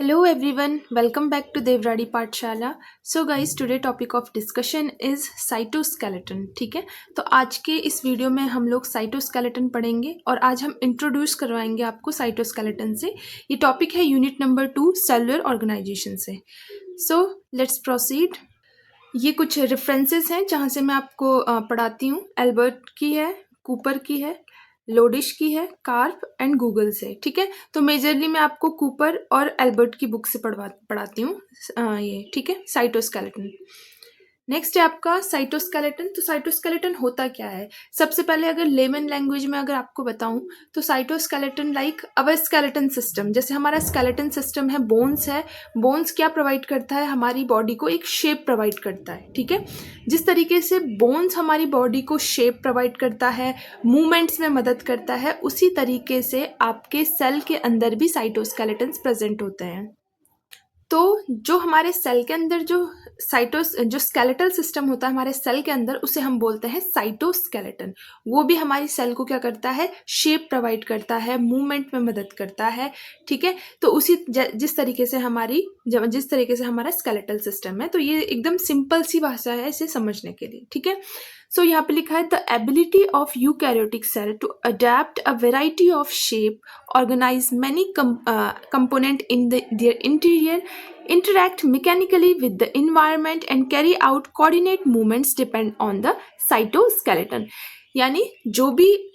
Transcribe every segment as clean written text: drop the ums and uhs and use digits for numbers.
Hello everyone, welcome back to Devradi पाठशाला. So guys, today topic of discussion is cytoskeleton. ठीक है, तो आज के इस वीडियो में हम लोग साइटोस्केलेटन पढ़ेंगे और आज हम इंट्रोड्यूस करवाएंगे आपको साइटोस्केलेटन से. ये टॉपिक है यूनिट नंबर 2 सेलुलर ऑर्गेनाइजेशन से. So let's proceed. ये कुछ रेफरेंसेस हैं जहाँ से मैं आपको पढ़ाती हूँ. एल्बर्ट की है, कूपर की है, लोडिश की है, कार्प एंड गूगल से. ठीक है, तो मेजरली मैं आपको कूपर और एल्बर्ट की बुक से पढ़ाती हूँ ये. ठीक है, साइटोस्केलेटन. नेक्स्ट है आपका साइटोस्केलेटन. तो साइटोस्केलेटन होता क्या है? सबसे पहले अगर लेमन लैंग्वेज में अगर आपको बताऊं तो cytoskeleton like our skeleton system. जैसे हमारा स्केलेटन सिस्टम है, बोन्स है. बोन्स क्या प्रोवाइड करता है? हमारी बॉडी को एक शेप प्रोवाइड करता है. ठीक है, जिस तरीके से बोन्स हमारी बॉडी को शेप प्रोवाइड करता है, मूवमेंट्स में मदद करता है, उसी तरीके से आपके सेल के अंदर भी साइटोस्केलेटन्स प्रेजेंट होते हैं. तो जो हमारे सेल के अंदर जो स्केलेटल सिस्टम होता है हमारे सेल के अंदर, उसे हम बोलते हैं साइटोस्केलेटन. वो भी हमारी सेल को क्या करता है? शेप प्रोवाइड करता है, मूवमेंट में मदद करता है. ठीक है, तो जिस तरीके से हमारा स्केलेटल सिस्टम है. तो ये एकदम सिंपल सी भाषा है इसे समझने के लिए. ठीक है, सो यहाँ पे लिखा है the ability of eukaryotic cell to adapt a variety of shape, organise many component in their interior, interact mechanically with the environment and carry out coordinate movements depend on the cytoskeleton. यानी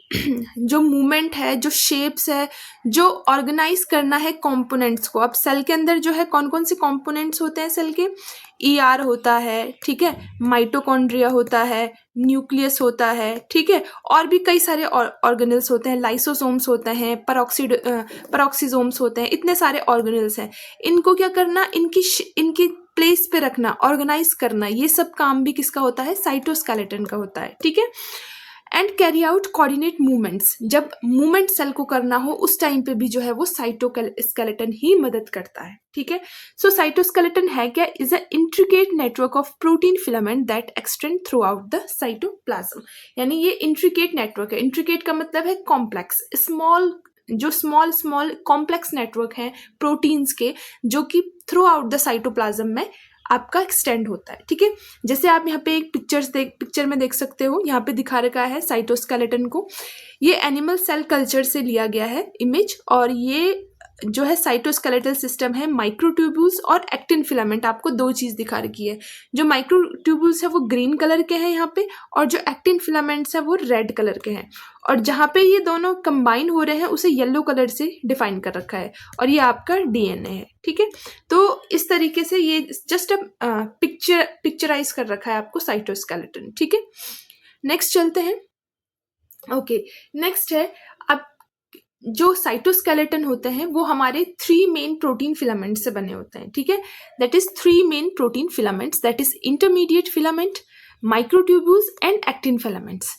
जो movement है, जो shapes है, जो organise करना है components को. अब सेल के अंदर जो है कौन कौन से कंपोनेंट्स होते हैं सेल के? ER होता है. ठीक है, माइटोकॉन्ड्रिया होता है, न्यूक्लियस होता है. ठीक है, और भी कई सारे ऑर्गेनल्स होते हैं, लाइसोसोम्स होते हैं, पेरोक्सीसोम्स होते हैं. इतने सारे ऑर्गेनल्स हैं. इनको क्या करना? इनकी प्लेस पे रखना, ऑर्गेनाइज करना, ये सब काम भी किसका होता है? साइटोस्केलेटन का होता है. ठीक है, and carry out coordinate movements. जब मूवमेंट सेल को करना हो उस टाइम पे भी जो है वो साइटोस्केलेटन ही मदद करता है. ठीक है, सो साइटोस्केलेटन है क्या? Is a intricate network of protein filament that extend through out the cytoplasm. यानी ये इंट्रिकेट नेटवर्क है. इंट्रिकेट का मतलब है कॉम्प्लेक्स, स्मॉल कॉम्प्लेक्स नेटवर्क है प्रोटीन्स के, जो कि थ्रू आउट द साइटोप्लाज्म में आपका एक्सटेंड होता है. ठीक है, जैसे आप यहाँ पे एक पिक्चर में देख सकते हो. यहाँ पे दिखा रखा है साइटोस्केलेटन को. ये एनिमल सेल कल्चर से लिया गया है इमेज. और ये जो है साइटोस्केलेटल सिस्टम है, माइक्रोट्यूब्यूल्स और एक्टिन फिलामेंट. आपको दो चीज दिखा रखी है. जो माइक्रोट्यूब्यूल्स है वो ग्रीन कलर के हैं यहाँ पे, और जो एक्टिन फिलामेंट्स है वो रेड कलर के हैं. और जहाँ पे ये दोनों कंबाइन हो रहे हैं उसे येलो कलर से डिफाइन कर रखा है, और ये आपका DNA है. ठीक है, तो इस तरीके से ये जस्ट पिक्चराइज कर रखा है आपको साइटोस्केलेटन. ठीक है, नेक्स्ट चलते हैं. ओके, नेक्स्ट है अब जो साइटोस्केलेटन होते हैं वो हमारे 3 मेन प्रोटीन फिलामेंट से बने होते हैं. ठीक है, that is 3 main protein filaments, that is intermediate filament, microtubules and actin filaments.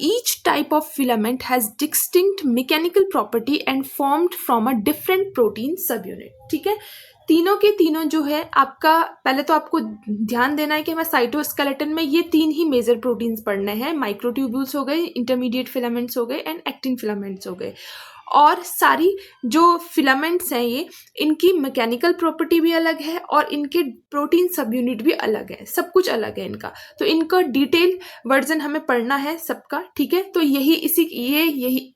Each type of filament has distinct mechanical property and formed from a different protein subunit. ठीक है, तीनों के तीनों जो है आपका, पहले तो आपको ध्यान देना है कि हमारे साइटोस्केलेटन में ये 3 ही मेजर प्रोटीन्स पढ़ने हैं. माइक्रोट्यूब्यूल्स हो गए, इंटरमीडिएट फिलामेंट्स हो गए एंड एक्टिन फिलामेंट्स हो गए. और सारी जो फिलामेंट्स हैं ये, इनकी मैकेनिकल प्रॉपर्टी भी अलग है और इनके प्रोटीन सब यूनिट भी अलग है. सब कुछ अलग है इनका. तो इनका डिटेल वर्जन हमें पढ़ना है सबका. ठीक है, तो यही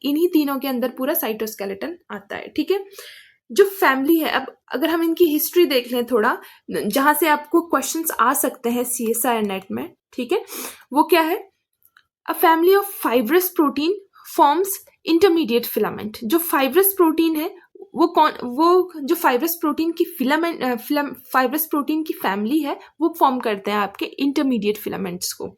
इन्हीं तीनों के अंदर पूरा साइटोस्केलेटन आता है. ठीक है, जो फैमिली है, अब अगर हम इनकी हिस्ट्री देख लें थोड़ा, जहां से आपको क्वेश्चंस आ सकते हैं CSIR नेट में. ठीक है, वो क्या है? A family of fibrous protein forms intermediate filament. जो फाइब्रस प्रोटीन है वो जो फाइब्रस प्रोटीन की फैमिली है वो फॉर्म करते हैं आपके इंटरमीडिएट फिलामेंट्स को.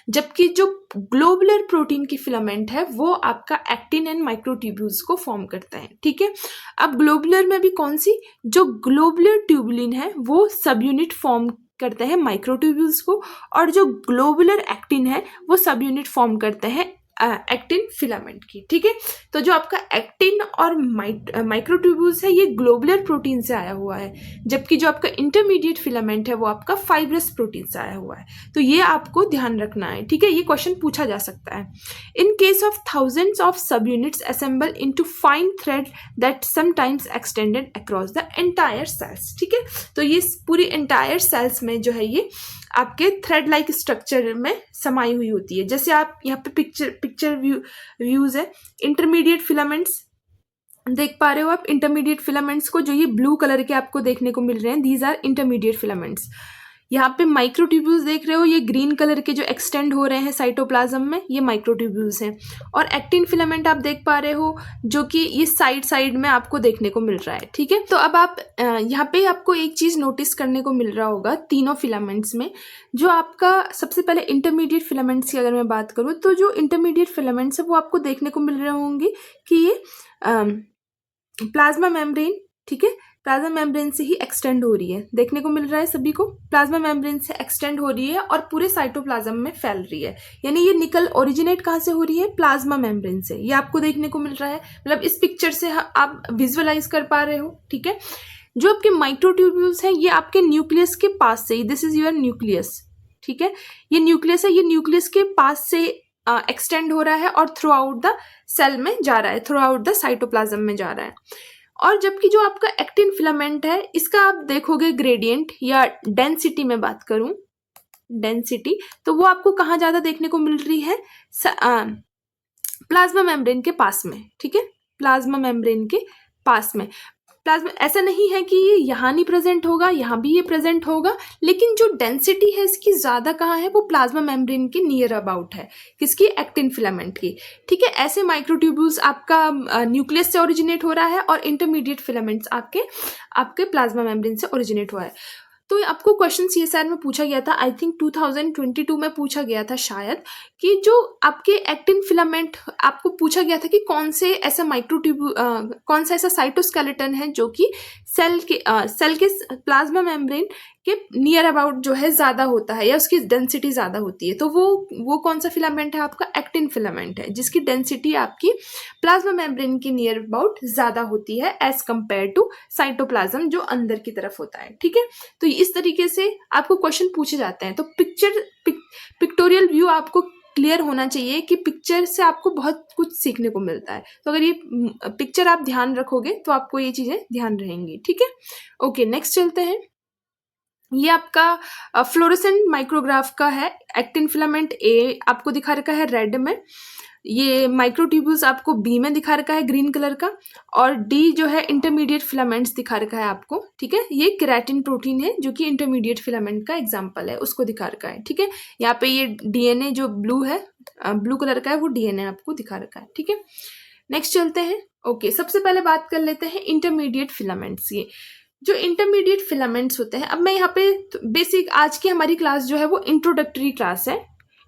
जबकि जो ग्लोबुलर प्रोटीन की फिलामेंट है वो आपका एक्टिन एंड माइक्रोट्यूब्यूल्स को फॉर्म करते हैं. ठीक है, अब ग्लोबुलर में भी कौन सी? जो ग्लोबुलर ट्यूबुलिन है वो सब यूनिट फॉर्म करते हैं माइक्रोट्यूब्यूल्स को, और जो ग्लोबुलर एक्टिन है वो सब यूनिट फॉर्म करते हैं एक्टिन फिलामेंट की। ठीक है, तो जो आपका एक्टिन और माइक्रोट्यूब्यूल्स है ये ग्लोबुलर प्रोटीन से आया हुआ है, जबकि जो आपका इंटरमीडिएट फिलामेंट है वो आपका फाइब्रस प्रोटीन से आया हुआ है। तो ये आपको ध्यान रखना है। ठीक है, ये क्वेश्चन पूछा जा सकता है। In case of thousands of sub units assemble into fine thread that sometimes extended across the entire cells. ठीक है, तो ये पूरी एंटायर सेल्स में जो है ये आपके थ्रेड लाइक स्ट्रक्चर में समाई हुई होती है। जैसे आप यहाँ पे पिक्चर व्यूज है, इंटरमीडिएट फिलामेंट्स देख पा रहे हो आप। इंटरमीडिएट फिलामेंट्स को जो ये ब्लू कलर के आपको देखने को मिल रहे हैं, दीज आर इंटरमीडिएट फिलामेंट्स। यहाँ पे माइक्रोट्यूब्यूल्स देख रहे हो, ये ग्रीन कलर के जो एक्सटेंड हो रहे हैं साइटोप्लाज्म में, ये माइक्रोट्यूब्यूल्स हैं। और एक्टिन फिलामेंट आप देख पा रहे हो जो कि ये साइड में आपको देखने को मिल रहा है। ठीक है, तो अब आप यहाँ पे आपको एक चीज नोटिस करने को मिल रहा होगा तीनों फिलामेंट्स में। जो आपका सबसे पहले इंटरमीडिएट फिलामेंट्स की अगर मैं बात करूँ, तो जो इंटरमीडिएट फिलामेंट्स है वो आपको देखने को मिल रहे होंगे कि ये प्लाज्मा मेम्ब्रेन, ठीक है, प्लाज्मा मेम्ब्रेन से ही एक्सटेंड हो रही है। देखने को मिल रहा है सभी को, प्लाज्मा मेम्ब्रेन से एक्सटेंड हो रही है और पूरे साइटोप्लाज्म में फैल रही है। यानी ये निकल ओरिजिनेट कहाँ से हो रही है? प्लाज्मा मेम्ब्रेन से। ये आपको देखने को मिल रहा है, मतलब इस पिक्चर से आप विजुअलाइज कर पा रहे हो। ठीक है, जो आपके माइक्रोट्यूब्यूल्स हैं ये आपके न्यूक्लियस के पास से ही, दिस इज योर न्यूक्लियस। ठीक है, ये न्यूक्लियस है, ये न्यूक्लियस के पास से एक्सटेंड हो रहा है और थ्रू आउट द सेल में जा रहा है, थ्रू आउट द साइटोप्लाज्म में जा रहा है। और जबकि जो आपका एक्टिन फिलामेंट है इसका आप देखोगे ग्रेडियंट या डेंसिटी में बात करूं, डेंसिटी, तो वो आपको कहाँ ज्यादा देखने को मिल रही है? प्लाज्मा मेम्ब्रेन के पास में। ठीक है, प्लाज्मा मेम्ब्रेन के पास में। प्लाज्मा ऐसा नहीं है कि ये यहाँ नहीं प्रेजेंट होगा, यहाँ भी ये प्रेजेंट होगा, लेकिन जो डेंसिटी है इसकी ज़्यादा कहाँ है? वो प्लाज्मा मेम्ब्रेन के नियर अबाउट है। किसकी? एक्टिन फिलामेंट की। ठीक है, ऐसे माइक्रोट्यूब्यूल्स आपका न्यूक्लियस से ओरिजिनेट हो रहा है और इंटरमीडिएट फिलामेंट्स आपके प्लाज्मा मेम्ब्रेन से ओरिजिनेट हुआ है। तो आपको क्वेश्चन सीएसआर में पूछा गया था, आई थिंक 2022 में पूछा गया था शायद, कि जो आपके एक्टिन फिलामेंट, आपको पूछा गया था कि कौन से ऐसा कौन सा ऐसा साइटोस्केलेटन है जो कि सेल के प्लाज्मा मेम्ब्रेन के नियर अबाउट जो है ज़्यादा होता है या उसकी डेंसिटी ज़्यादा होती है। तो वो कौन सा फिलामेंट है? आपका एक्टिन फिलामेंट है, जिसकी डेंसिटी आपकी प्लाज्मा मेम्ब्रेन के नियर अबाउट ज़्यादा होती है एज कंपेयर टू साइटोप्लाज्म जो अंदर की तरफ होता है। ठीक है, तो इस तरीके से आपको क्वेश्चन पूछे जाते हैं। तो पिक्टोरियल व्यू आपको क्लियर होना चाहिए कि पिक्चर से आपको बहुत कुछ सीखने को मिलता है। तो अगर ये पिक्चर आप ध्यान रखोगे तो आपको ये चीज़ें ध्यान रहेंगी। ठीक है, ओके, नेक्स्ट चलते हैं। ये आपका फ्लोरेसेंट माइक्रोग्राफ का है। एक्टिन फिलामेंट ए आपको दिखा रखा है रेड में, ये माइक्रोट्यूब्यूल्स आपको बी में दिखा रखा है ग्रीन कलर का, और डी जो है इंटरमीडिएट फिलामेंट्स दिखा रखा है आपको। ठीक है, ये केराटिन प्रोटीन है जो कि इंटरमीडिएट फिलामेंट का एग्जांपल है, उसको दिखा रखा है। ठीक है, यहाँ पे ये डीएनए जो ब्लू कलर का है वो डीएनए आपको दिखा रखा है। ठीक है, नेक्स्ट चलते हैं। ओके, सबसे पहले बात कर लेते हैं इंटरमीडिएट फिलामेंट्स। ये जो इंटरमीडिएट फिलामेंट्स होते हैं, अब मैं यहाँ पे बेसिक, आज की हमारी क्लास जो है वो इंट्रोडक्टरी क्लास है,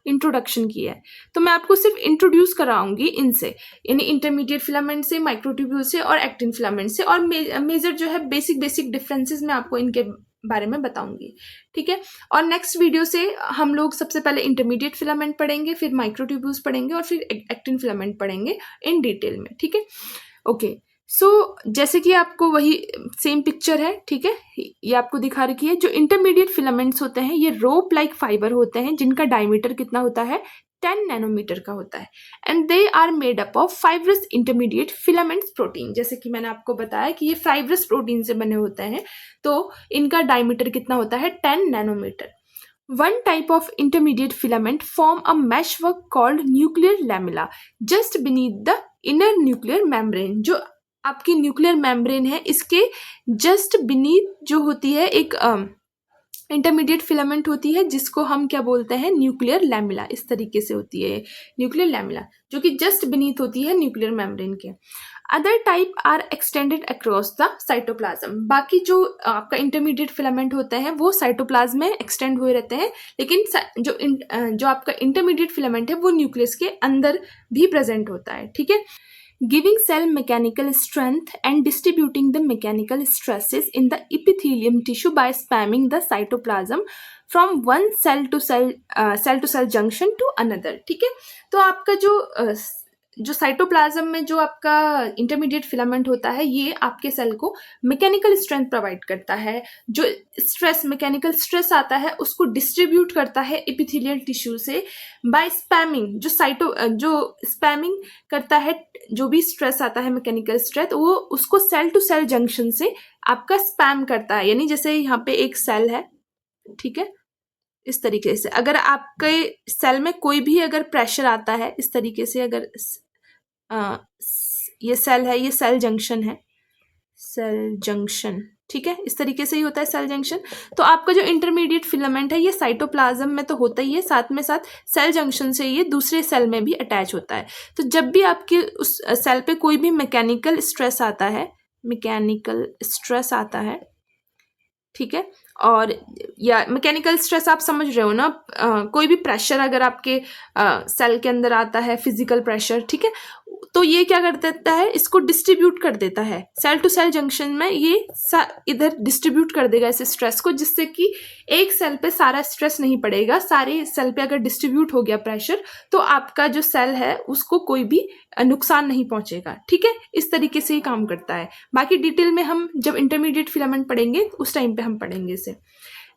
इंट्रोडक्शन की है, तो मैं आपको सिर्फ इंट्रोड्यूस कराऊंगी इनसे, यानी इंटरमीडिएट फिलामेंट से, माइक्रोट्यूब्यूल से और एक्टिन फिलामेंट से, और मेजर जो है बेसिक डिफरेंसेस मैं आपको इनके बारे में बताऊंगी। ठीक है, और नेक्स्ट वीडियो से हम लोग सबसे पहले इंटरमीडिएट फिलामेंट पढ़ेंगे, फिर माइक्रोट्यूब्यूल्स पढ़ेंगे और फिर एक्टिन फिलामेंट पढ़ेंगे इन डिटेल में। ठीक है, ओके, सो जैसे कि आपको वही सेम पिक्चर है, ठीक है, ये आपको दिखा रखी है। जो इंटरमीडिएट फिलामेंट्स होते हैं ये रोप लाइक फाइबर होते हैं, जिनका डायमीटर कितना होता है? 10 नैनोमीटर का होता है, and they are made up of fibrous intermediate filaments protein. जैसे कि मैंने आपको बताया कि ये फाइब्रस प्रोटीन से बने होते हैं, तो इनका डायमीटर कितना होता है? 10 nanometre. One type of intermediate filament form a meshwork called nuclear lamella just beneath the inner nuclear membrane। जो आपकी न्यूक्लियर मेम्ब्रेन है इसके जस्ट बीनीथ जो होती है एक इंटरमीडिएट फिलामेंट होती है, जिसको हम क्या बोलते हैं? Nuclear lamella. इस तरीके से होती है न्यूक्लियर लैमिला, जो कि जस्ट बीनीथ होती है न्यूक्लियर मेम्ब्रेन के। Other type are extended across the cytoplasm. बाकी जो आपका इंटरमीडिएट फिलामेंट होता है वो साइटोप्लाज्म में एक्सटेंड हुए रहते हैं, लेकिन जो आपका इंटरमीडिएट फिलामेंट है वो न्यूक्लियस के अंदर भी प्रेजेंट होता है। ठीक है, giving cell mechanical strength and distributing the mechanical stresses in the epithelium tissue by spamming the cytoplasm from one cell to cell junction to another। ठीक है, तो आपका जो साइटोप्लाज्म में जो आपका इंटरमीडिएट फिलामेंट होता है, ये आपके सेल को मैकेनिकल स्ट्रेंथ प्रोवाइड करता है। जो मैकेनिकल स्ट्रेस आता है उसको डिस्ट्रीब्यूट करता है एपिथेलियल टिश्यू से बाय स्पैमिंग। जो स्पैमिंग करता है, जो भी स्ट्रेस आता है मैकेनिकल स्ट्रेस, वो उसको सेल टू सेल जंक्शन से आपका स्पैम करता है। यानी जैसे यहाँ पे एक सेल है, ठीक है, इस तरीके से अगर आपके सेल में कोई भी अगर प्रेशर आता है, इस तरीके से अगर ये सेल है, ये सेल जंक्शन है, सेल जंक्शन, ठीक है, इस तरीके से ही होता है सेल जंक्शन। तो आपका जो इंटरमीडिएट फिलामेंट है ये साइटोप्लाज्म में तो होता ही है, साथ में साथ सेल जंक्शन से ये दूसरे सेल में भी अटैच होता है। तो जब भी आपके उस सेल पे कोई भी मैकेनिकल स्ट्रेस आता है, ठीक है, और या मैकेनिकल स्ट्रेस आप समझ रहे हो ना, कोई भी प्रेशर अगर आपके सेल के अंदर आता है, फिजिकल प्रेशर, ठीक है, तो ये क्या कर देता है, इसको डिस्ट्रीब्यूट कर देता है सेल टू सेल जंक्शन में। ये इधर डिस्ट्रीब्यूट कर देगा इस स्ट्रेस को, जिससे कि एक सेल पे सारा स्ट्रेस नहीं पड़ेगा। सारे सेल पे अगर डिस्ट्रीब्यूट हो गया प्रेशर, तो आपका जो सेल है उसको कोई भी नुकसान नहीं पहुंचेगा। ठीक है, इस तरीके से ही काम करता है। बाकी डिटेल में हम जब इंटरमीडिएट फिलामेंट पढ़ेंगे उस टाइम पे हम पढ़ेंगे इसे।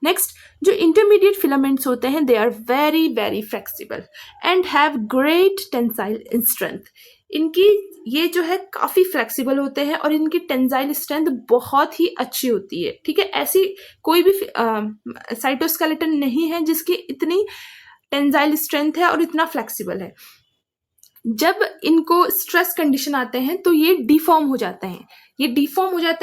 नेक्स्ट, जो इंटरमीडिएट फिलामेंट्स होते हैं, they are very very flexible and have great tensile strength. इनकी ये जो है काफ़ी फ्लेक्सिबल होते हैं और इनकी टेंसाइल स्ट्रेंथ बहुत ही अच्छी होती है। ठीक है, ऐसी कोई भी साइटोस्केलेटन नहीं है जिसकी इतनी टेंसाइल स्ट्रेंथ है और इतना फ्लेक्सिबल है। जब इनको स्ट्रेस कंडीशन आते हैं तो ये डिफॉर्म हो जाते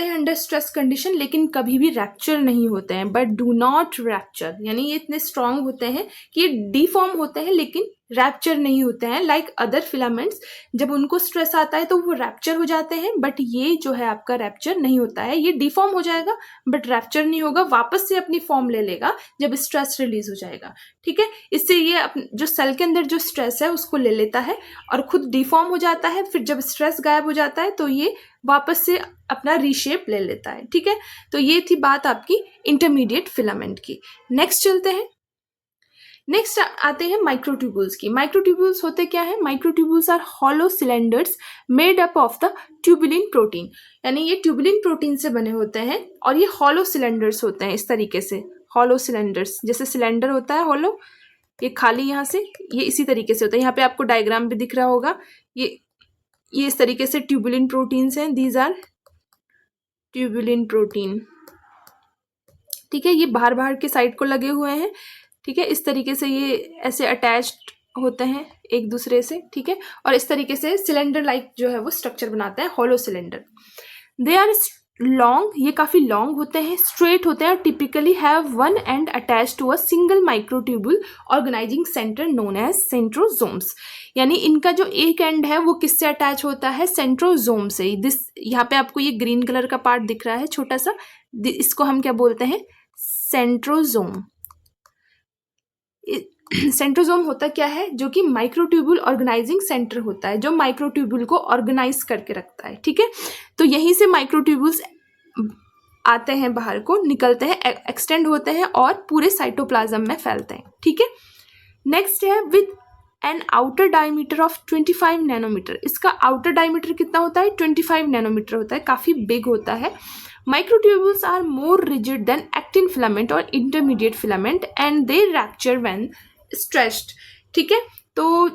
हैं, अंडर स्ट्रेस कंडीशन, लेकिन कभी भी रैप्चर नहीं होते हैं, बट डू नॉट रैप्चर। यानी ये इतने स्ट्रांग होते हैं कि ये डिफॉर्म होते हैं लेकिन रैप्चर नहीं होते हैं। लाइक अदर फिलामेंट्स, जब उनको स्ट्रेस आता है तो वो रैप्चर हो जाते हैं, बट ये जो है आपका रैप्चर नहीं होता है। ये डिफॉर्म हो जाएगा बट रैप्चर नहीं होगा, वापस से अपनी फॉर्म ले लेगा जब स्ट्रेस रिलीज हो जाएगा। ठीक है, इससे ये जो सेल के अंदर जो स्ट्रेस है उसको ले लेता है और खुद डिफॉर्म हो जाता है। फिर जब स्ट्रेस गायब हो जाता है तो ये वापस से अपना रीशेप ले लेता है। ठीक है, तो ये थी बात आपकी इंटरमीडिएट फिलामेंट की। नेक्स्ट चलते हैं। नेक्स्ट आते हैं माइक्रोट्यूबुल्स की। माइक्रोट्यूबुल्स होते क्या है? Microtubules are hollow cylinders made up of the tubulin protein. यानी ये ट्यूबुलिन प्रोटीन से बने होते हैं और ये हॉलो सिलेंडर्स होते हैं। इस तरीके से हॉलो सिलेंडर्स, जैसे सिलेंडर होता है हॉलो, ये खाली यहाँ से, ये इसी तरीके से होता है। यहाँ पे आपको डायग्राम भी दिख रहा होगा। ये इस तरीके से ट्यूबुलिन प्रोटीन्स हैं, दीज आर ट्यूबुलिन प्रोटीन। ठीक है, ये बाहर के साइड को लगे हुए हैं। ठीक है, इस तरीके से ये ऐसे अटैच्ड होते हैं एक दूसरे से। ठीक है, और इस तरीके से सिलेंडर लाइक जो है वो स्ट्रक्चर बनाते हैं, hollow cylinder. They are long, ये काफ़ी लॉन्ग होते हैं, स्ट्रेट होते हैं, typically have one end attach to a single microtubule organising centre known as centrosomes. यानी इनका जो एक एंड है वो किससे अटैच होता है? सेंट्रोजोम से। यहाँ पे आपको ये ग्रीन कलर का पार्ट दिख रहा है छोटा सा, इसको हम क्या बोलते हैं? सेंट्रोजोम। सेंट्रोजोम होता क्या है? जो कि माइक्रोट्यूबुल ऑर्गेनाइजिंग सेंटर होता है, जो माइक्रोट्यूबुल को ऑर्गेनाइज करके रखता है। ठीक है, तो यहीं से माइक्रोट्यूबुल्स आते हैं, बाहर को निकलते हैं, एक्सटेंड होते हैं और पूरे साइटोप्लाज्म में फैलते हैं। ठीक है, नेक्स्ट है with an outer diameter of 25 nanometre. इसका आउटर डायमीटर कितना होता है? 25 नैनोमीटर होता है, काफ़ी बिग होता है। Microtubules are more rigid than actin filament और intermediate filament and they rupture when stretched। ठीक है, तो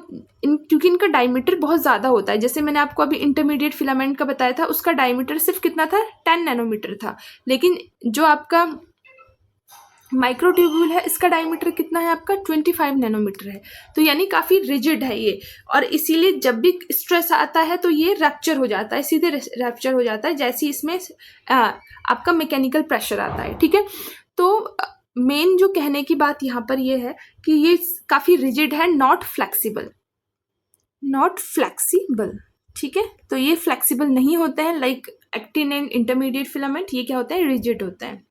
क्योंकि इनका डायमीटर बहुत ज़्यादा होता है, जैसे मैंने आपको अभी इंटरमीडिएट फिलामेंट का बताया था, उसका डायमीटर सिर्फ कितना था? 10 नैनोमीटर था। लेकिन जो आपका माइक्रोट्यूब्यूल है, इसका डायमीटर कितना है आपका? 25 नैनोमीटर है। तो यानी काफ़ी रिजिड है ये, और इसीलिए जब भी स्ट्रेस आता है तो ये रैप्चर हो जाता है, सीधे रैप्चर हो जाता है जैसे इसमें आपका मैकेनिकल प्रेशर आता है। ठीक है, तो मेन जो कहने की बात यहाँ पर ये है कि ये काफ़ी रिजिड है, नॉट फ्लेक्सिबल। ठीक है, तो ये फ्लेक्सिबल नहीं होते हैं like actin and intermediate filament. ये क्या होते हैं? रिजिड होते हैं।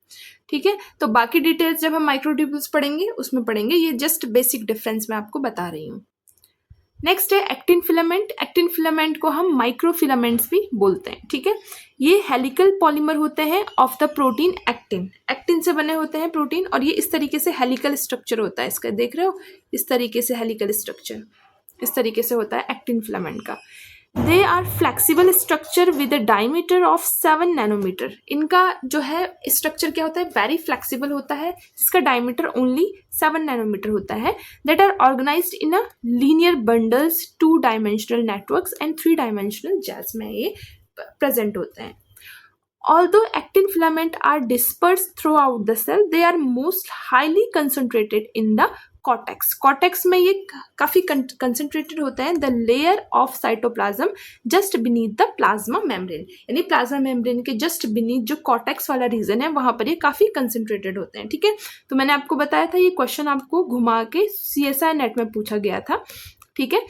ठीक है, तो बाकी डिटेल्स जब हम माइक्रोट्यूबुल्स पढ़ेंगे उसमें पढ़ेंगे, ये जस्ट बेसिक डिफरेंस मैं आपको बता रही हूँ। नेक्स्ट है एक्टिन फिलामेंट। एक्टिन फिलामेंट को हम माइक्रोफिलामेंट्स भी बोलते हैं, ठीक है। ये हेलिकल पॉलीमर होते हैं of the protein actin. Actin से बने होते हैं प्रोटीन, और ये इस तरीके से हेलिकल स्ट्रक्चर होता है इसका, देख रहे हो, इस तरीके से हेलिकल स्ट्रक्चर इस तरीके से होता है एक्टिन फिलामेंट का। They are flexible structure with a diameter of 7 nanometre. इनका जो है स्ट्रक्चर क्या होता है, वेरी फ्लेक्सिबल होता है, जिसका डायमीटर ओनली 7 नैनोमीटर होता है। That are organised in a linear bundles, 2 dimensional networks and 3 dimensional gels में ये प्रेजेंट होते हैं। Although actin filament are dispersed throughout the cell, they are most highly concentrated in the cortex. Cortex में ये काफी concentrated होते हैं, the layer of cytoplasm just beneath the plasma membrane. यानी plasma membrane के just beneath जो cortex वाला region है वहां पर ये काफी concentrated होते हैं, ठीक है। तो मैंने आपको बताया था ये क्वेश्चन आपको घुमा के CSI नेट में पूछा गया था, ठीक है,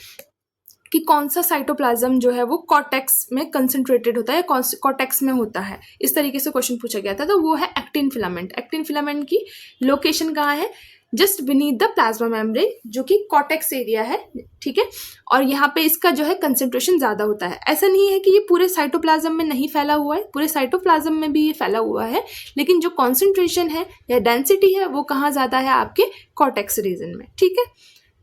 कि कौन सा साइटोप्लाज्म जो है वो कॉर्टेक्स में कंसंट्रेटेड होता है, कॉर्टेक्स में होता है, इस तरीके से क्वेश्चन पूछा गया था। तो वो है एक्टिन फिलामेंट। एक्टिन फिलामेंट की लोकेशन कहाँ है, just beneath the plasma membrane, जो कि कॉर्टेक्स एरिया है, ठीक है। और यहाँ पे इसका जो है कंसंट्रेशन ज़्यादा होता है। ऐसा नहीं है कि ये पूरे साइटोप्लाज्म में नहीं फैला हुआ है, पूरे साइटोप्लाज्म में भी ये फैला हुआ है, लेकिन जो कॉन्सेंट्रेशन है या डेंसिटी है वो कहाँ ज़्यादा है, आपके कॉर्टेक्स रीजन में, ठीक है।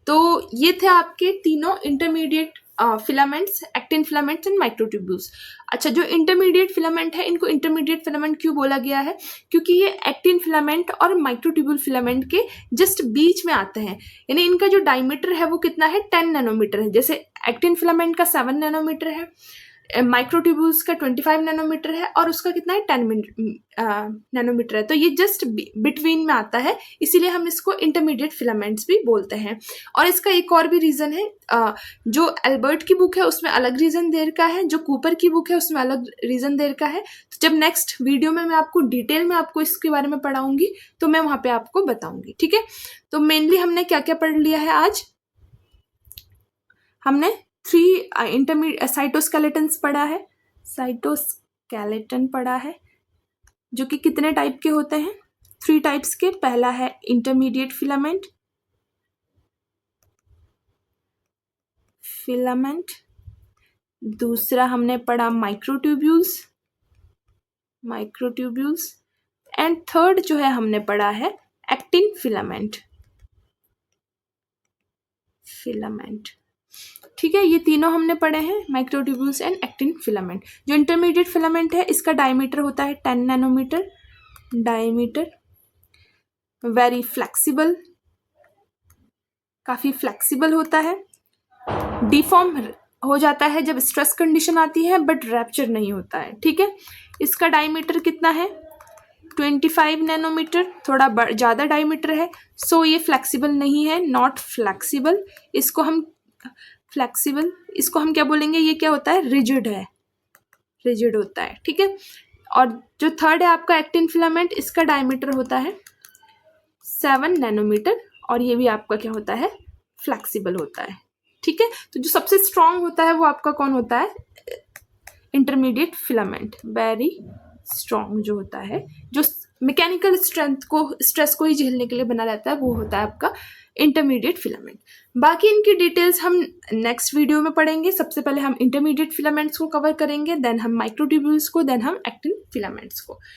तो ये थे आपके तीनों intermediate filaments, actin filaments and microtubules. अच्छा, जो इंटरमीडिएट फिलामेंट है इनको इंटरमीडिएट फिलामेंट क्यों बोला गया है, क्योंकि ये एक्टिन फिलामेंट और माइक्रोट्यूब्यूल फिलामेंट के जस्ट बीच में आते हैं। यानी इनका जो डायमीटर है वो कितना है, 10 नैनोमीटर है। जैसे एक्टिन फिलामेंट का 7 नैनोमीटर है, माइक्रोट्यूब्यूल्स का 25 नैनोमीटर है, और उसका कितना है, 10 नैनोमीटर है। तो ये जस्ट बिटवीन में आता है, इसीलिए हम इसको इंटरमीडिएट फिलामेंट्स भी बोलते हैं। और इसका एक और भी रीज़न है, जो एल्बर्ट की बुक है उसमें अलग रीज़न दे रखा है, जो कूपर की बुक है उसमें अलग रीज़न दे रखा है। तो जब नेक्स्ट वीडियो में मैं आपको डिटेल में आपको इसके बारे में पढ़ाऊंगी तो मैं वहाँ पे आपको बताऊंगी, ठीक है। तो मेनली हमने क्या क्या पढ़ लिया है आज, हमने 3 इंटरमीडिएट साइटोस्केलेटन्स पढ़ा है, साइटोस्केलेटन पढ़ा है, जो कि कितने टाइप के होते हैं, 3 टाइप्स के। पहला है इंटरमीडिएट फिलामेंट, दूसरा हमने पढ़ा माइक्रोट्यूब्यूल्स, एंड थर्ड जो है हमने पढ़ा है एक्टिन फिलामेंट, ठीक है। ये तीनों हमने पढ़े हैं, माइक्रोट्यूब्यूल्स एंड एक्टिन फिलामेंट। जो इंटरमीडिएट फिलामेंट है इसका डायमीटर होता है 10 नैनोमीटर, डायमीटर, वेरी फ्लेक्सिबल, काफ़ी फ्लेक्सिबल होता है, डिफॉर्म हो जाता है जब स्ट्रेस कंडीशन आती है, बट रैप्चर नहीं होता है, ठीक है। इसका डायमीटर कितना है, 25 नैनोमीटर, थोड़ा ज़्यादा डायमीटर है। सो ये फ्लेक्सिबल नहीं है, नॉट फ्लेक्सिबल। इसको हम क्या बोलेंगे, ये क्या होता है, रिजिड है, रिजिड होता है, ठीक है। और जो थर्ड है आपका एक्टिन फिलामेंट, इसका डायमीटर होता है 7 नैनोमीटर, और ये भी आपका क्या होता है, फ्लेक्सिबल होता है, ठीक है। तो जो सबसे स्ट्रांग होता है वो आपका कौन होता है, इंटरमीडिएट फिलामेंट, वेरी स्ट्रांग जो होता है, जो मैकेनिकल स्ट्रेस को ही झेलने के लिए बना रहता है, वो होता है आपका इंटरमीडिएट फिलामेंट। बाकी इनकी डिटेल्स हम नेक्स्ट वीडियो में पढ़ेंगे। सबसे पहले हम इंटरमीडिएट फिलामेंट्स को कवर करेंगे, देन हम माइक्रोट्यूब्यूल्स को, देन हम एक्टिन फिलामेंट्स को।